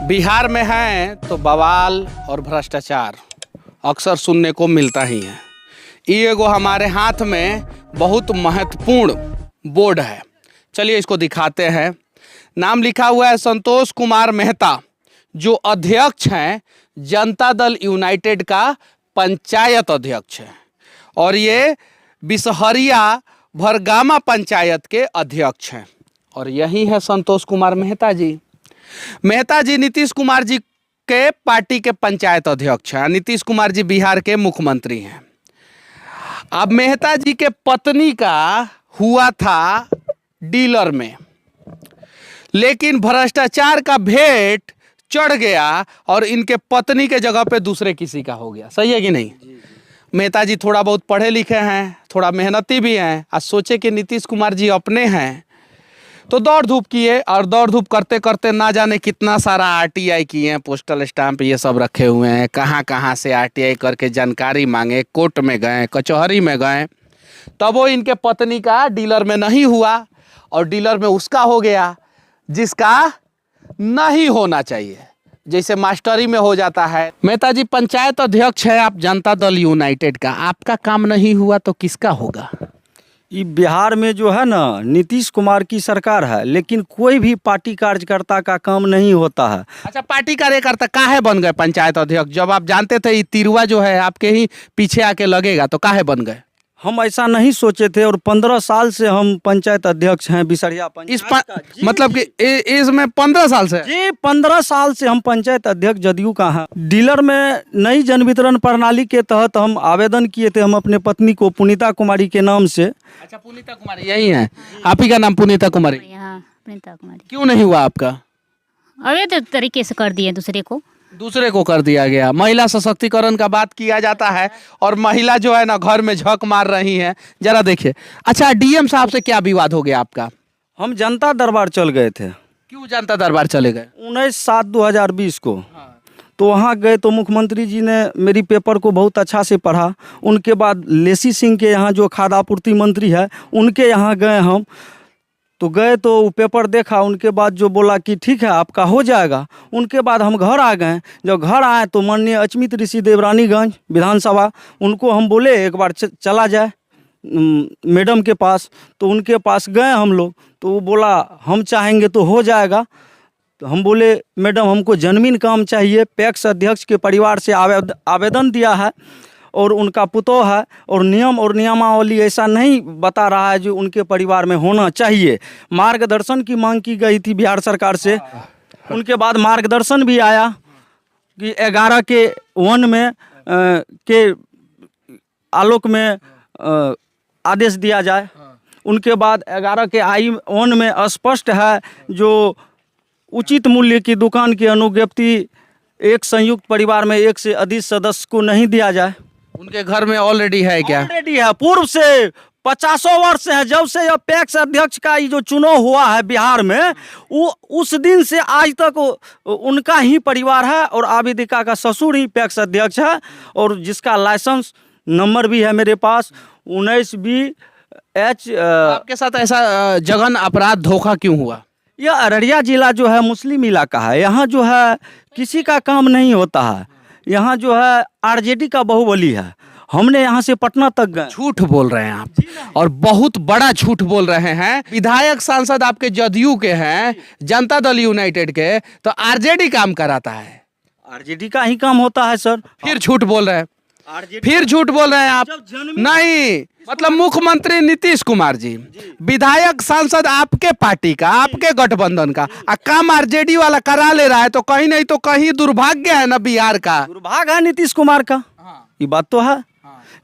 बिहार में हैं तो बवाल और भ्रष्टाचार अक्सर सुनने को मिलता ही है। ये एगो हमारे हाथ में बहुत महत्वपूर्ण बोर्ड है, चलिए इसको दिखाते हैं। नाम लिखा हुआ है संतोष कुमार मेहता, जो अध्यक्ष हैं जनता दल यूनाइटेड का पंचायत अध्यक्ष है, और ये बिसहरिया भरगामा पंचायत के अध्यक्ष हैं। और यही है संतोष कुमार मेहता जी। मेहता जी नीतीश कुमार जी के पार्टी के पंचायत अध्यक्ष हैं। नीतीश कुमार जी बिहार के मुख्यमंत्री हैं। अब मेहता जी के पत्नी का हुआ था डीलर में, लेकिन भ्रष्टाचार का भेंट चढ़ गया और इनके पत्नी के जगह पे दूसरे किसी का हो गया। सही है कि नहीं? मेहता जी थोड़ा बहुत पढ़े लिखे हैं, थोड़ा मेहनती भी हैं। आज सोचे कि नीतीश कुमार जी अपने हैं तो दौड़ धूप किए, और दौड़ धूप करते करते ना जाने कितना सारा आरटीआई किए हैं, पोस्टल स्टाम्प ये सब रखे हुए हैं। कहाँ कहाँ से आरटीआई करके जानकारी मांगे, कोर्ट में गए, कचहरी में गए, तब वो इनके पत्नी का डीलर में नहीं हुआ और डीलर में उसका हो गया जिसका नहीं होना चाहिए, जैसे मास्टरी में हो जाता है। मेहता जी पंचायत अध्यक्ष है आप जनता दल यूनाइटेड का, आपका काम नहीं हुआ तो किसका होगा? ये बिहार में जो है ना नीतीश कुमार की सरकार है, लेकिन कोई भी पार्टी कार्यकर्ता का काम नहीं होता है। अच्छा, पार्टी कार्यकर्ता काहे बन गए पंचायत अध्यक्ष? जब आप जानते थे ये तिरवा जो है आपके ही पीछे आके लगेगा, तो काहे बन गए? हम ऐसा नहीं सोचे थे, और 15 साल से हम पंचायत अध्यक्ष हैं बिसरिया पंचायत मतलब कि इसमें 15 साल से? जी 15 साल से हम पंचायत अध्यक्ष जदयू का हैं। डीलर में नई जन वितरण प्रणाली के तहत हम आवेदन किए थे, हम अपने पत्नी को पुनीता कुमारी के नाम से। अच्छा, पुनीता कुमारी यही है? आप ही का नाम पुनीता कुमारी? हाँ, पुनीता कुमारी। क्यों नहीं हुआ आपका? अवैध तरीके से कर दिए, दूसरे को कर दिया गया। महिला सशक्तिकरण का बात किया जाता है और महिला जो है ना घर में झक मार रही हैं, जरा देखिए। अच्छा, डीएम साहब से क्या विवाद हो गया आपका? हम जनता दरबार चल गए थे। क्यों जनता दरबार चले गए? 19/7/2020 को। तो वहाँ गए तो मुख्यमंत्री जी ने मेरी पेपर को बहुत अच्छा से पढ़ा। उनके बाद लेसी सिंह के यहाँ जो खाद्य आपूर्ति मंत्री है उनके यहाँ गए हम, तो गए तो वो पेपर देखा, उनके बाद जो बोला कि ठीक है आपका हो जाएगा। उनके बाद हम घर आ गए। जब घर आए तो माननीय अचमित ऋषि देवरानीगंज विधानसभा, उनको हम बोले एक बार चला जाए मैडम के पास, तो उनके पास गए हम लोग, तो वो बोला हम चाहेंगे तो हो जाएगा। तो हम बोले मैडम हमको जमीन काम चाहिए, पैक्स अध्यक्ष के परिवार से आवेदन दिया है और उनका पुतोह है, और नियम और नियमावली ऐसा नहीं बता रहा है जो उनके परिवार में होना चाहिए। मार्गदर्शन की मांग की गई थी बिहार सरकार से। उनके बाद मार्गदर्शन भी आया कि 11 के 1 में के आलोक में आदेश दिया जाए। उनके बाद 11 के I1 में स्पष्ट है जो उचित मूल्य की दुकान की अनुज्ञप्ति एक संयुक्त परिवार में एक से अधिक सदस्य को नहीं दिया जाए। उनके घर में ऑलरेडी है क्या? ऑलरेडी है, पूर्व से 50 वर्ष है, जब से यह पैक्स अध्यक्ष का ये जो चुनाव हुआ है बिहार में, वो उस दिन से आज तक उनका ही परिवार है, और आवेदिका का ससुर ही पैक्स अध्यक्ष है, और जिसका लाइसेंस नंबर भी है मेरे पास 19BH। आपके साथ ऐसा जघन अपराध धोखा क्यों हुआ? यह अररिया जिला जो है मुस्लिम इलाका है, यहाँ जो है किसी का काम नहीं होता है। यहाँ जो है आरजेडी का बाहुबली है। हमने यहाँ से पटना तक गए। झूठ बोल रहे हैं आप, और बहुत बड़ा झूठ बोल रहे हैं। विधायक सांसद आपके जदयू के हैं, जनता दल यूनाइटेड के, तो आरजेडी काम कराता है? आरजेडी का ही काम होता है सर। फिर झूठ बोल रहे हैं, फिर झूठ बोल रहे हैं आप। नहीं, मतलब मुख्यमंत्री नीतीश कुमार जी, विधायक सांसद आपके पार्टी का, आपके गठबंधन का, काम आरजेडी वाला करा ले रहा है, तो कहीं नहीं तो कहीं दुर्भाग्य है ना बिहार का। दुर्भाग्य है नीतीश कुमार का। ये बात तो है।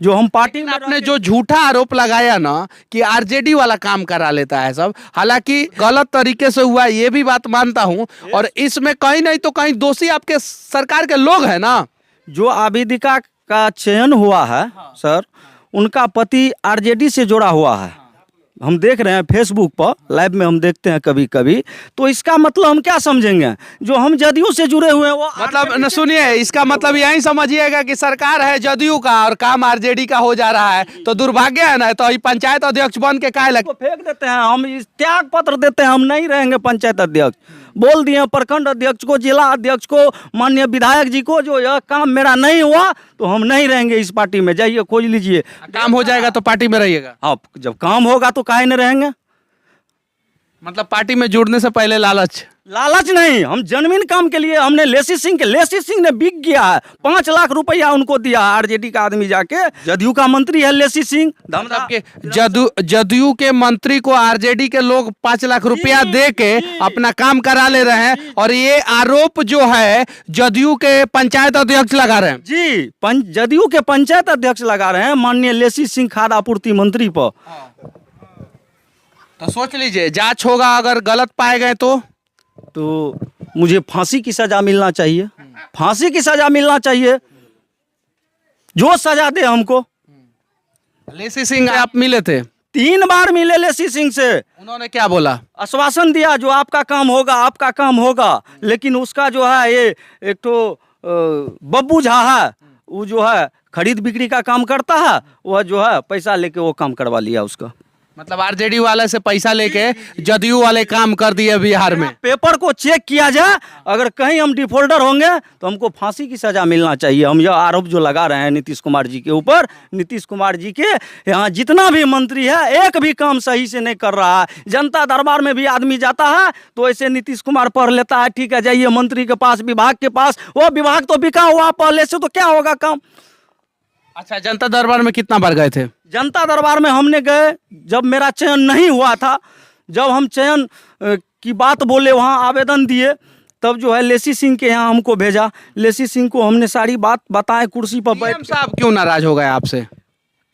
जो हम पार्टी में आपने जो झूठा आरोप लगाया ना कि आरजेडी वाला काम करा लेता है सब, हालांकि गलत तरीके से हुआ, ये भी बात मानता हूं, और इसमें कहीं नहीं तो कहीं दोषी आपके सरकार के लोग हैं ना। जो आवेदिका का चयन हुआ है सर, उनका पति आरजेडी से जुड़ा हुआ है। हम देख रहे हैं फेसबुक पर, लाइव में हम देखते हैं कभी कभी, तो इसका मतलब हम क्या समझेंगे? जो हम जदयू से जुड़े हुए हैं वो मतलब न सुनिए, इसका मतलब यही समझिएगा कि सरकार है जदयू का और काम आरजेडी का हो जा रहा है, तो दुर्भाग्य है ना। तो पंचायत अध्यक्ष बन के काहे लग फेंक देते हैं, हम त्याग पत्र देते हैं, हम नहीं रहेंगे पंचायत अध्यक्ष। बोल दिए प्रखंड अध्यक्ष को, जिला अध्यक्ष को, माननीय विधायक जी को, जो यह काम मेरा नहीं हुआ तो हम नहीं रहेंगे इस पार्टी में, जाइए खोज लीजिए। काम हो जाएगा तो पार्टी में रहिएगा? अब जब काम होगा तो काहे नहीं रहेंगे। मतलब पार्टी में जुड़ने से पहले लालच? लालच नहीं, हम जन्मीन काम के लिए हमने लेसी सिंह ने बिक गया है, 5 लाख रुपया उनको दिया है आरजेडी का आदमी जाके। जदयू का मंत्री है लेसी सिंह, मतलब के जदयू के मंत्री को आरजेडी के लोग 5 लाख रुपया दे के अपना काम करा ले रहे हैं, और ये आरोप जो है जदयू के पंचायत अध्यक्ष लगा रहे हैं। जी, जदयू के पंचायत अध्यक्ष लगा रहे हैं माननीय लेसी सिंह खाद्य आपूर्ति मंत्री पर। तो सोच लीजिए, जांच होगा, अगर गलत पाए गए तो मुझे फांसी की सजा मिलना चाहिए, फांसी की सजा मिलना चाहिए, जो सजा दे हमको। लेसी सिंह आप मिले थे? 3 बार मिले लेसी सिंह से। उन्होंने क्या बोला? आश्वासन दिया जो आपका काम होगा, आपका काम होगा, लेकिन उसका जो है ये एक तो बब्बू झा है, वो जो है खरीद बिक्री का काम करता है, वह जो है पैसा लेके वो काम करवा लिया उसका। मतलब आरजेडी वाले से पैसा लेके जदयू वाले काम कर दिए बिहार में। पेपर को चेक किया जाए, अगर कहीं हम डिफॉल्टर होंगे तो हमको फांसी की सजा मिलना चाहिए। हम यह आरोप जो लगा रहे हैं नीतीश कुमार जी के ऊपर, नीतीश कुमार जी के यहाँ जितना भी मंत्री है एक भी काम सही से नहीं कर रहा है। जनता दरबार में भी आदमी जाता है तो ऐसे नीतीश कुमार पढ़ लेता है, ठीक है जाइए मंत्री के पास, विभाग के पास, वो विभाग तो बिका हुआ पहले से, तो क्या होगा काम। अच्छा, जनता दरबार में कितना बार गए थे? जनता दरबार में हमने गए जब मेरा चयन नहीं हुआ था, जब हम चयन की बात बोले, वहाँ आवेदन दिए, तब जो है लेसी सिंह के यहाँ हमको भेजा। लेसी सिंह को हमने सारी बात बताए, कुर्सी पर बैठ। साहब क्यों नाराज हो गए आपसे?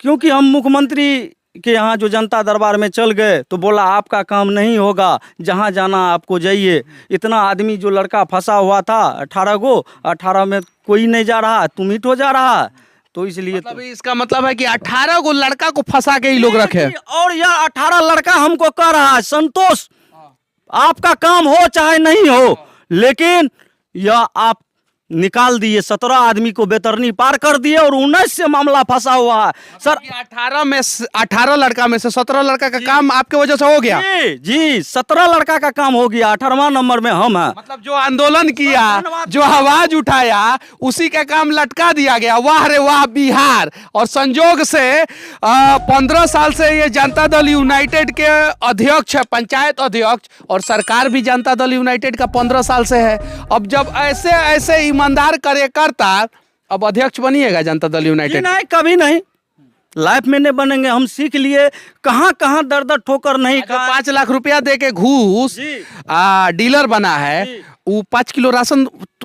क्योंकि हम मुख्यमंत्री के यहाँ जो जनता दरबार में चल गए तो बोला आपका काम नहीं होगा, जहाँ जाना आपको जाइए। इतना आदमी जो लड़का फंसा हुआ था 18 को, 18 में कोई नहीं जा रहा, तुम हिट हो जा रहा है, तो इसलिए मतलब इसका मतलब है कि 18 को लड़का को फंसा के ही लोग रखे। और यह 18 लड़का हमको कह रहा है संतोष आपका काम हो चाहे नहीं हो, लेकिन यह आप निकाल दिए। 17 आदमी को बेतरनी पार कर दिए और 19 से मामला फंसा हुआ है सर। 18 लड़का में से 17 लड़का का काम आपके वजह से हो गया? जी 17 लड़का का काम हो गया, 18वां नंबर में हम हैं। मतलब जो आंदोलन किया, जो आवाज उठाया, उसी का काम लटका दिया गया। वाह रे वाह बिहार। और संजोग से 15 साल से ये जनता दल यूनाइटेड के अध्यक्ष है, पंचायत अध्यक्ष, और सरकार भी जनता दल यूनाइटेड का 15 साल से है। अब जब ऐसे ऐसे ईमानदार कार्यकर्ता अब अध्यक्ष बनिएगा जनता दल यूनाइटेड? नहीं, कभी नहीं, लाइफ में नहीं बनेंगे। हम सीख लिए कहाँ कहाँ दर दर ठोकर नहीं खा। 5 लाख रुपया दे के घूस डीलर बना है, वो 5 किलो राशन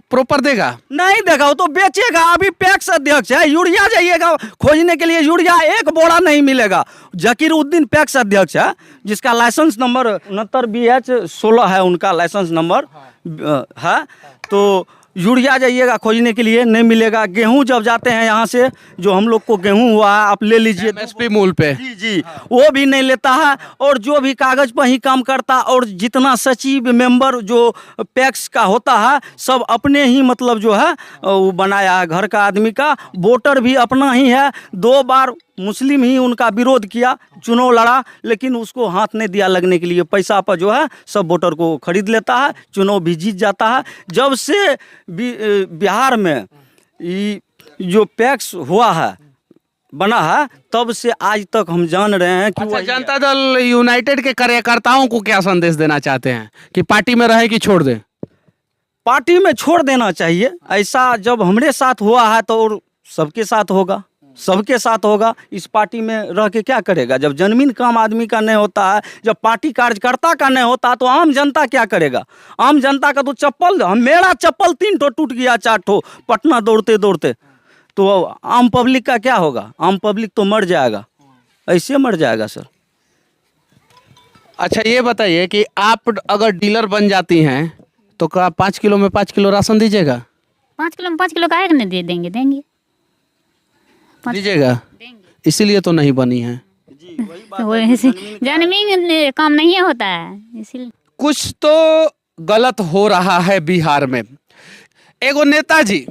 प्रॉपर देगा? नहीं देगा, वो तो बेचेगा। अभी पैक्स अध्यक्ष है, यूरिया जाइएगा खोजने के लिए, यूरिया 1 बोरा नहीं मिलेगा। जकीरुद्दीन पैक्स अध्यक्ष है, जिसका लाइसेंस नंबर 69BH16 है, उनका लाइसेंस नंबर है। तो यूरिया जाइएगा खोजने के लिए, नहीं मिलेगा। गेहूं जब जाते हैं यहाँ से, जो हम लोग को गेहूं हुआ है आप ले लीजिए एमएसपी मूल पे, जी वो भी नहीं लेता है। और जो भी कागज पर ही काम करता, और जितना सचिव मेंबर जो पैक्स का होता है, सब अपने ही मतलब जो है वो बनाया है, घर का आदमी का। वोटर भी अपना ही है। 2 बार मुस्लिम ही उनका विरोध किया, चुनाव लड़ा, लेकिन उसको हाथ नहीं दिया लगने के लिए। पैसा पर जो है सब वोटर को खरीद लेता है, चुनाव भी जीत जाता है। जब से बिहार में जो पैक्स हुआ है, बना है, तब से आज तक हम जान रहे हैं कि अच्छा, जनता दल यूनाइटेड के कार्यकर्ताओं को क्या संदेश देना चाहते हैं कि पार्टी में रहे कि छोड़ दें? पार्टी में छोड़ देना चाहिए। ऐसा जब हमारे साथ हुआ है तो और सबके साथ होगा, सबके साथ होगा। इस पार्टी में रह के क्या करेगा? जब जन्मीन काम आदमी का नहीं होता है, जब पार्टी कार्यकर्ता का नहीं होता, तो आम जनता क्या करेगा? आम जनता का तो चप्पल, मेरा चप्पल 3 ठो टूट गया, 4 ठो, पटना दौड़ते दौड़ते। तो आम पब्लिक का क्या होगा? आम पब्लिक तो मर जाएगा, ऐसे मर जाएगा सर। अच्छा ये बताइए कि आप अगर डीलर बन जाती हैं तो क्या 5 किलो में 5 किलो राशन दीजिएगा? 5 किलो में 5 किलो काहे नहीं दे देंगे? देंगे, दीजिएगा। इसीलिए तो नहीं बनी है। जन्मीन काम नहीं होता है, इसीलिए। कुछ तो गलत हो रहा है बिहार में। एगो नेताजी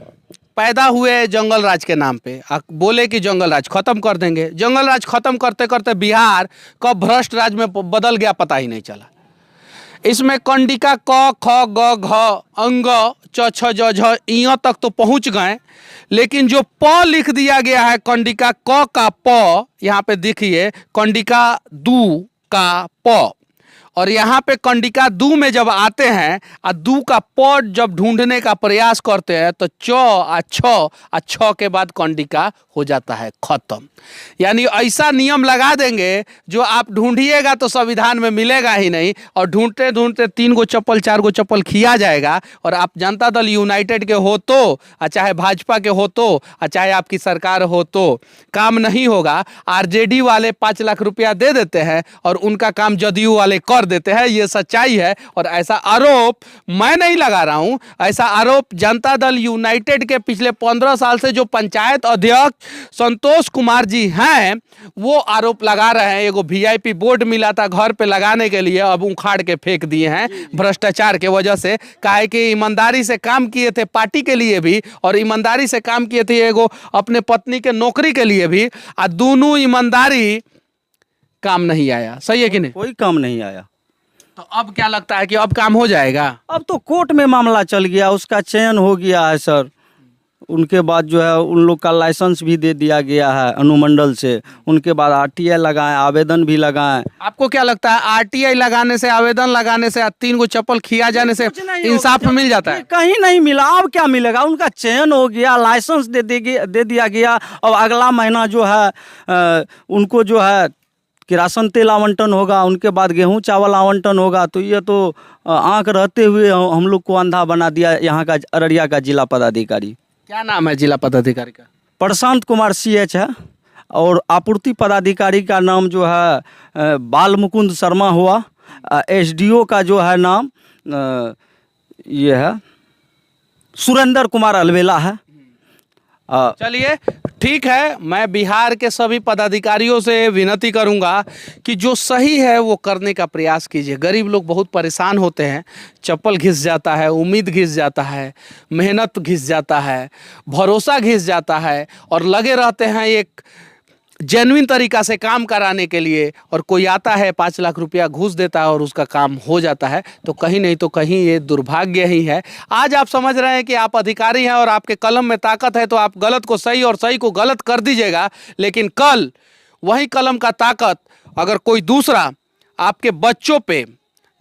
पैदा हुए जंगल राज के नाम पे, बोले कि जंगल राज खत्म कर देंगे। जंगल राज खत्म करते करते बिहार कब भ्रष्ट राज में बदल गया पता ही नहीं चला। इसमें कंडिका क ख ग घ अंग च छ ज झ इं तक तो पहुंच गए, लेकिन जो प लिख दिया गया है कंडिका क का प, यहाँ पे देखिए कंडिका दू का प, और यहाँ पे कंडिका दू में जब आते हैं और दू का प जब ढूंढने का प्रयास करते हैं तो च आ छ के बाद कंडिका हो जाता है खत्म। यानी ऐसा नियम लगा देंगे जो आप ढूंढिएगा तो संविधान में मिलेगा ही नहीं, और ढूंढते ढूंढते 3 गो चप्पल 4 गो चप्पल खिया जाएगा। और आप जनता दल यूनाइटेड के हो तो, चाहे भाजपा के हो तो, चाहे आपकी सरकार हो तो, काम नहीं होगा। आरजेडी वाले 5 लाख रुपया दे देते हैं और उनका काम जदयू वाले कर देते हैं, ये सच्चाई है। और ऐसा आरोप मैं नहीं लगा रहा हूं, ऐसा आरोप जनता दल यूनाइटेड के पिछले 15 साल से जो पंचायत अध्यक्ष संतोष कुमार जी हैं वो आरोप लगा रहे हैं। एगो वीआईपी बोर्ड मिला था घर पे लगाने के लिए, अब उखाड़ के फेंक दिए हैं भ्रष्टाचार के वजह से। काहे कि ईमानदारी से काम किए थे पार्टी के लिए भी, और ईमानदारी से काम किए थे एगो अपने पत्नी के नौकरी के लिए भी, और दोनों ईमानदारी काम नहीं आया। सही है कि नहीं? कोई काम नहीं आया। तो अब क्या लगता है कि अब काम हो जाएगा? अब तो कोर्ट में मामला चल गया, उसका चयन हो गया है सर। उनके बाद जो है उन लोग का लाइसेंस भी दे दिया गया है अनुमंडल से। उनके बाद आरटीआई लगाएं, आवेदन भी लगाएं। आपको क्या लगता है आरटीआई लगाने से, आवेदन लगाने से, 3 गो चप्पल खिया जाने से इंसाफ मिल जाता है? कहीं नहीं मिला। अब क्या मिलेगा? उनका चयन हो गया, लाइसेंस दे दिया गया। अब अगला महीना जो है उनको जो है किरासन तेल आवंटन होगा, उनके बाद गेहूं चावल आवंटन होगा। तो ये तो आंख रहते हुए हम लोग को अंधा बना दिया यहाँ का अररिया का जिला पदाधिकारी। क्या नाम है जिला पदाधिकारी का? प्रशांत कुमार CH है, और आपूर्ति पदाधिकारी का नाम जो है बाल मुकुंद शर्मा हुआ। SDO का जो है नाम ये है सुरेंद्र कुमार अलवेला है। चलिए ठीक है, मैं बिहार के सभी पदाधिकारियों से विनती करूंगा कि जो सही है वो करने का प्रयास कीजिए। गरीब लोग बहुत परेशान होते हैं, चप्पल घिस जाता है, उम्मीद घिस जाता है, मेहनत घिस जाता है, भरोसा घिस जाता है, और लगे रहते हैं एक जेन्युइन तरीका से काम कराने के लिए, और कोई आता है 5 लाख रुपया घूस देता है और उसका काम हो जाता है। तो कहीं नहीं तो कहीं ये दुर्भाग्य ही है। आज आप समझ रहे हैं कि आप अधिकारी हैं और आपके कलम में ताकत है, तो आप गलत को सही और सही को गलत कर दीजिएगा। लेकिन कल वही कलम का ताकत अगर कोई दूसरा आपके बच्चों पे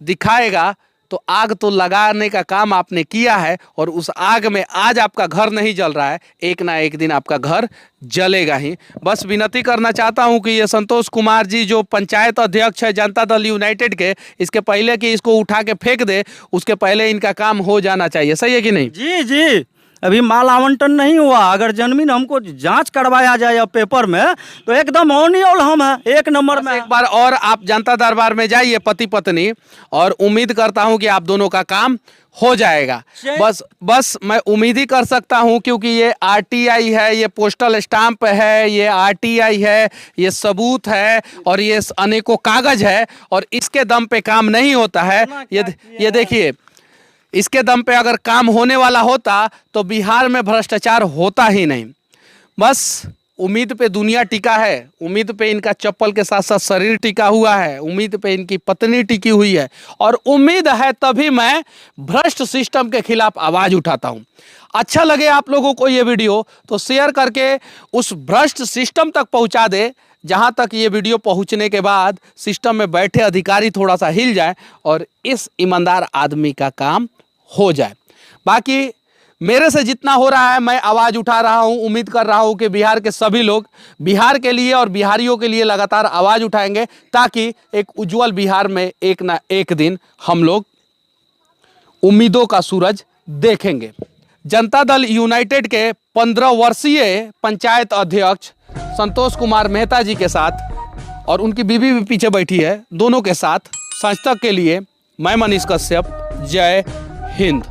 दिखाएगा तो आग तो लगाने का काम आपने किया है, और उस आग में आज आपका घर नहीं जल रहा है, एक ना एक दिन आपका घर जलेगा ही। बस विनती करना चाहता हूं कि ये संतोष कुमार जी जो पंचायत अध्यक्ष है जनता दल यूनाइटेड के, इसके पहले कि इसको उठा के फेंक दे, उसके पहले इनका काम हो जाना चाहिए। सही है कि नहीं? जी जी, अभी माल आवंटन नहीं हुआ। अगर जमीन हमको जांच करवाया जाए अब पेपर में तो एकदम ऑल हम है 1 नंबर में। एक बार और आप जनता दरबार में जाइए पति पत्नी, और उम्मीद करता हूं कि आप दोनों का काम हो जाएगा। बस मैं उम्मीद ही कर सकता हूं, क्योंकि ये आरटीआई है, ये पोस्टल स्टाम्प है, ये आरटीआई है, ये सबूत है, और ये अनेकों कागज है, और इसके दम पे काम नहीं होता है। ये देखिए, इसके दम पे अगर काम होने वाला होता तो बिहार में भ्रष्टाचार होता ही नहीं। बस उम्मीद पे दुनिया टिका है, उम्मीद पे इनका चप्पल के साथ साथ शरीर टिका हुआ है, उम्मीद पे इनकी पत्नी टिकी हुई है, और उम्मीद है तभी मैं भ्रष्ट सिस्टम के खिलाफ आवाज़ उठाता हूँ। अच्छा लगे आप लोगों को ये वीडियो तो शेयर करके उस भ्रष्ट सिस्टम तक पहुँचा दे, जहाँ तक ये वीडियो पहुँचने के बाद सिस्टम में बैठे अधिकारी थोड़ा सा हिल जाए और इस ईमानदार आदमी का काम हो जाए। बाकी मेरे से जितना हो रहा है मैं आवाज़ उठा रहा हूँ। उम्मीद कर रहा हूँ कि बिहार के सभी लोग बिहार के लिए और बिहारियों के लिए लगातार आवाज़ उठाएंगे, ताकि एक उज्जवल बिहार में एक ना एक दिन हम लोग उम्मीदों का सूरज देखेंगे। जनता दल यूनाइटेड के 15 वर्षीय पंचायत अध्यक्ष संतोष कुमार मेहता जी के साथ, और उनकी बीवी भी पीछे बैठी है, दोनों के साथ सच तक के लिए मैं मनीष कश्यप। जय हिंद।